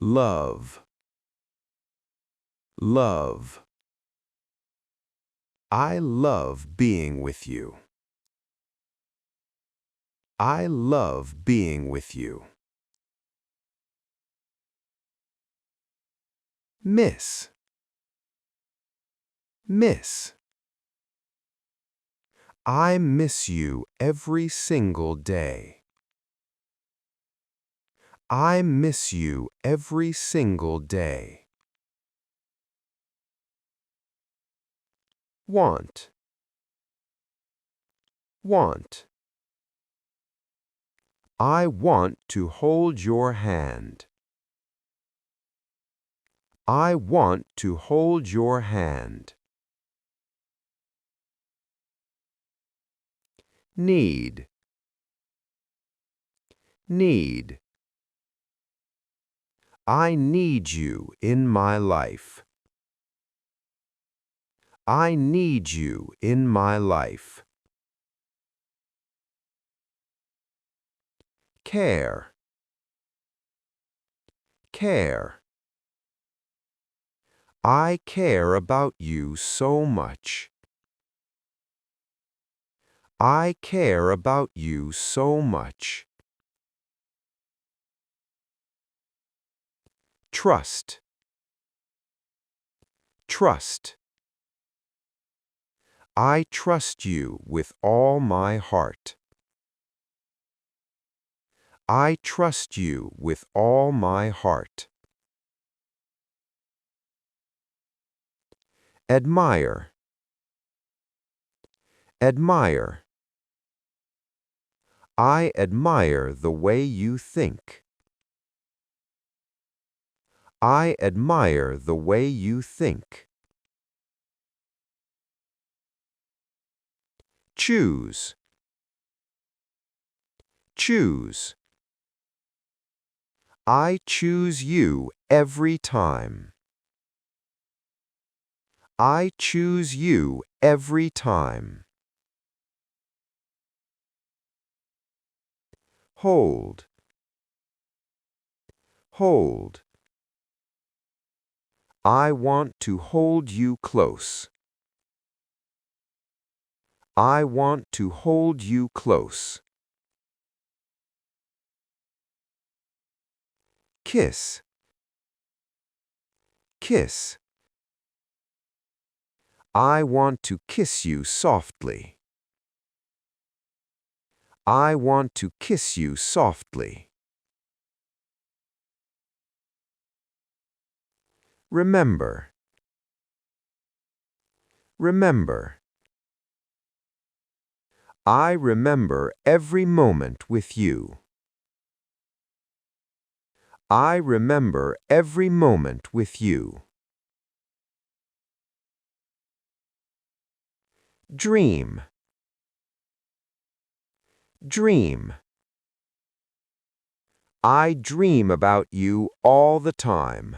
love, love. I love being with you. I love being with you. Miss, miss. I miss you every single day. I miss you every single day. Want, want. I want to hold your hand. I want to hold your hand. Need, need. I need you in my life. I need you in my life. Care, care. I care about you so much. I care about you so much. Trust, trust. I trust you with all my heart. I trust you with all my heart. Admire, admire. I admire the way you think. I admire the way you think. Choose, choose. I choose you every time. I choose you every time. Hold, hold. I want to hold you close. I want to hold you close. Kiss, kiss. I want to kiss you softly. I want to kiss you softly. Remember, remember. I remember every moment with you. I remember every moment with you. Dream, dream. I dream about you all the time.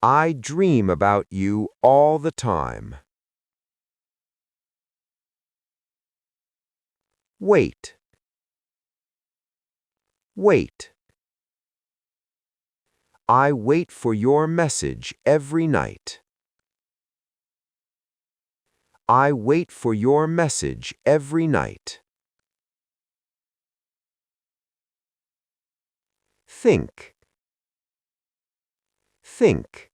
I dream about you all the time. Wait, wait. I wait for your message every night. I wait for your message every night. Think, think.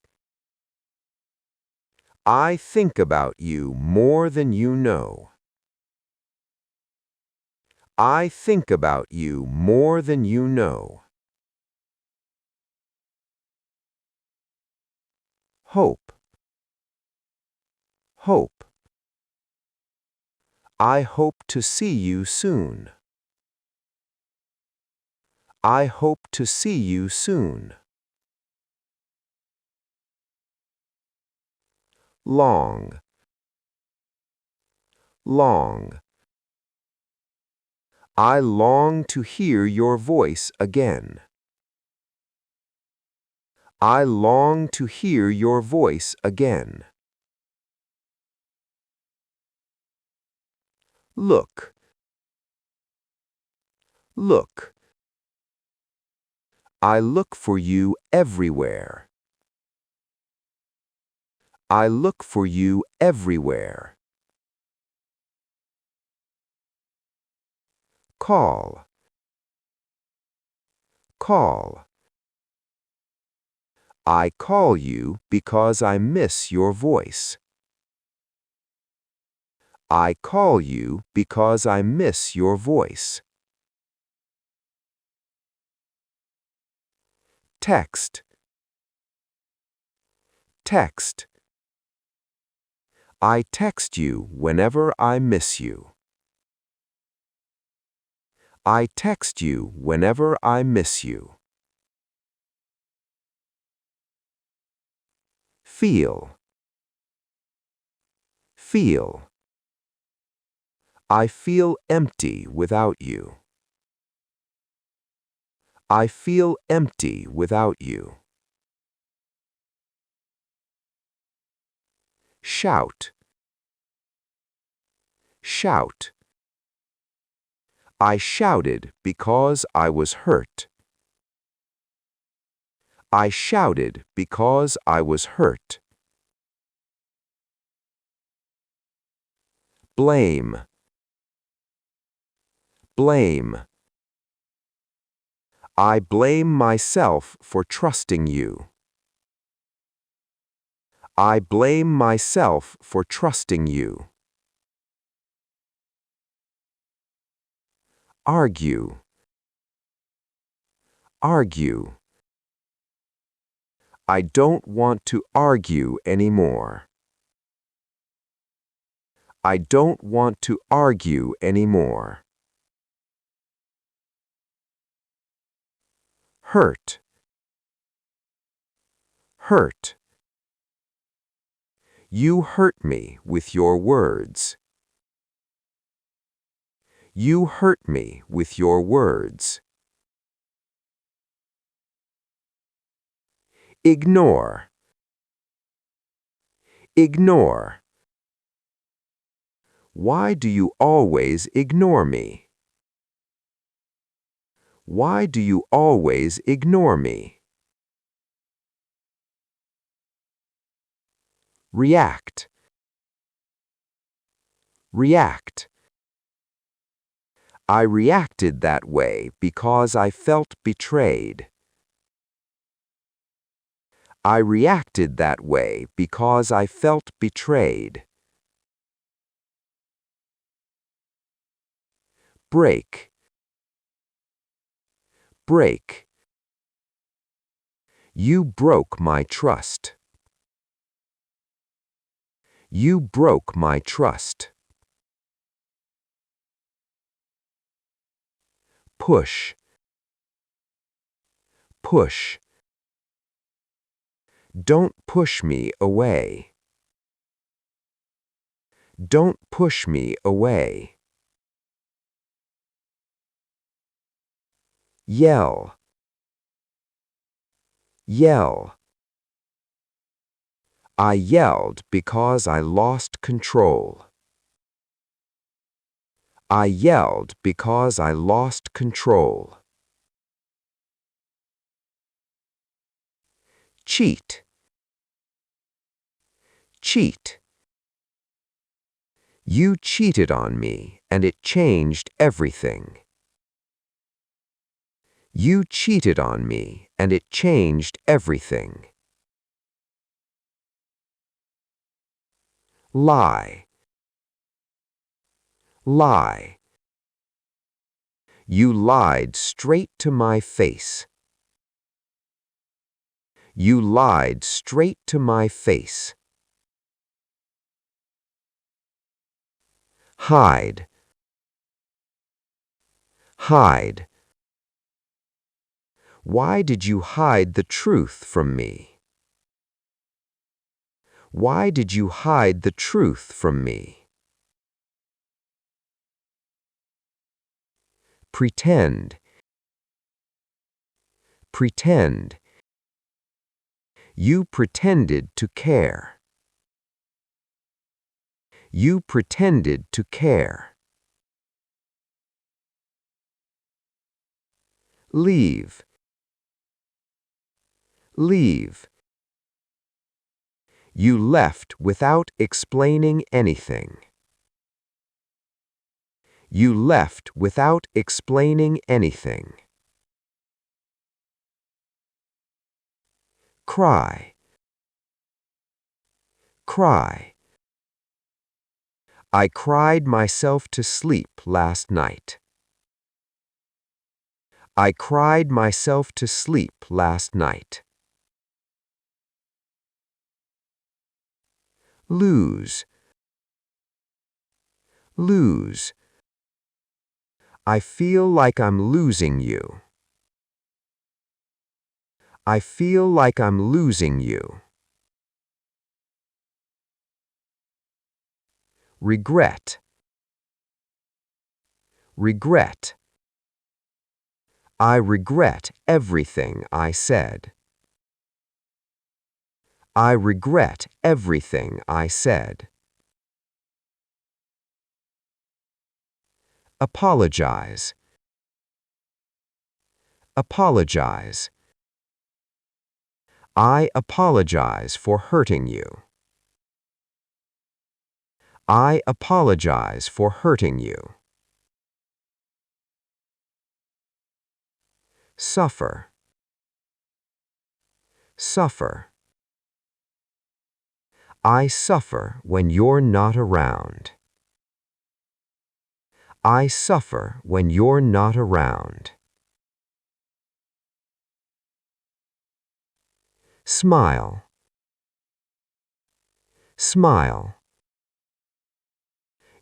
I think about you more than you know. I think about you more than you know. Hope, hope. I hope to see you soon. I hope to see you soon. Long, long. I long to hear your voice again. I long to hear your voice again. Look, look. I look for you everywhere. I look for you everywhere. Call. Call. I call you because I miss your voice. I call you because I miss your voice. Text. Text. I text you whenever I miss you. I text you whenever I miss you. Feel. Feel. I feel empty without you. I feel empty without you. Shout. Shout. I shouted because I was hurt. I shouted because I was hurt. Blame. Blame. I blame myself for trusting you. I blame myself for trusting you. Argue. Argue. I don't want to argue anymore. I don't want to argue anymore. Hurt. Hurt. You hurt me with your words. You hurt me with your words. Ignore. Ignore. Why do you always ignore me? Why do you always ignore me? React. React. I reacted that way because I felt betrayed. I reacted that way because I felt betrayed. Break. Break. You broke my trust. You broke my trust. Push. Push. Don't push me away. Don't push me away. Yell. Yell. I yelled because I lost control. I yelled because I lost control. Cheat. Cheat. You cheated on me, and it changed everything. You cheated on me, and it changed everything. Lie. Lie. You lied straight to my face. You lied straight to my face. Hide. Hide. Why did you hide the truth from me? Why did you hide the truth from me? Pretend. Pretend. You pretended to care. You pretended to care. Leave. Leave. You left without explaining anything. You left without explaining anything. Cry. Cry. I cried myself to sleep last night. I cried myself to sleep last night. Lose. Lose. I feel like I'm losing you. I feel like I'm losing you. Regret. Regret. I regret everything I said. I regret everything I said. Apologize. Apologize. I apologize for hurting you. I apologize for hurting you. Suffer. Suffer. I suffer when you're not around. I suffer when you're not around. Smile. Smile.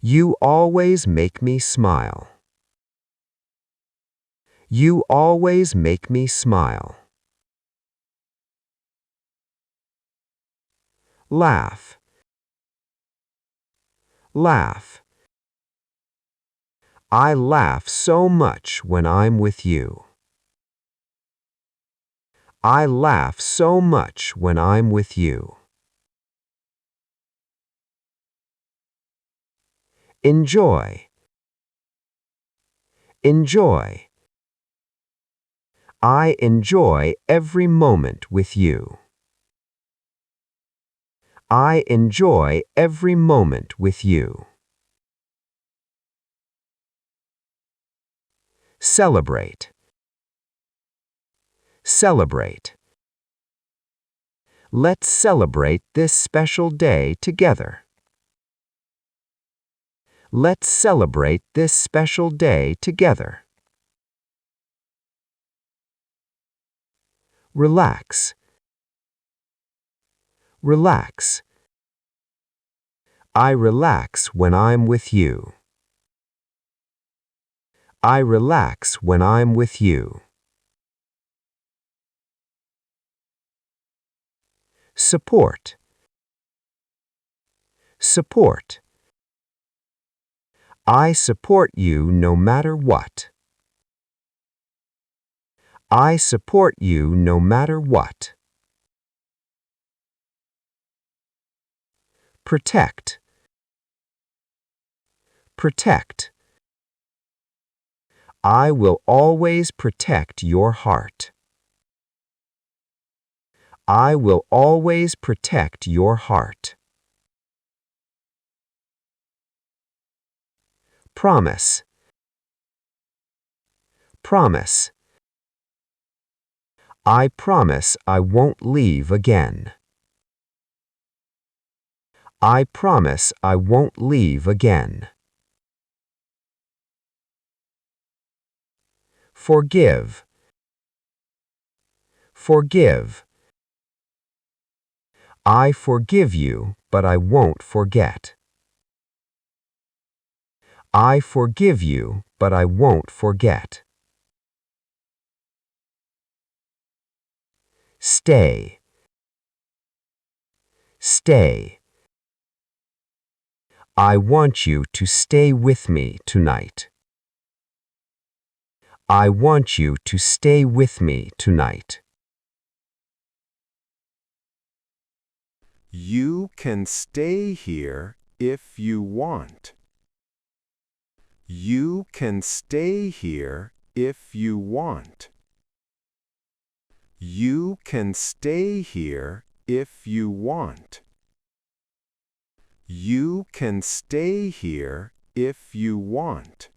You always make me smile. You always make me smile. Laugh. Laugh. I laugh so much when I'm with you. I laugh so much when I'm with you. Enjoy. Enjoy. I enjoy every moment with you. I enjoy every moment with you. Celebrate. Celebrate. Let's celebrate this special day together. Let's celebrate this special day together. Relax. Relax. I relax when I'm with you. I relax when I'm with you. Support. Support. I support you no matter what. I support you no matter what. Protect. Protect. I will always protect your heart. I will always protect your heart. Promise. Promise. I promise I won't leave again. I promise I won't leave again. Forgive. Forgive. I forgive you, but I won't forget. I forgive you, but I won't forget. Stay. Stay. I want you to stay with me tonight. I want you to stay with me tonight. You can stay here if you want. You can stay here if you want. You You can stay here if you want. You can stay here if you want.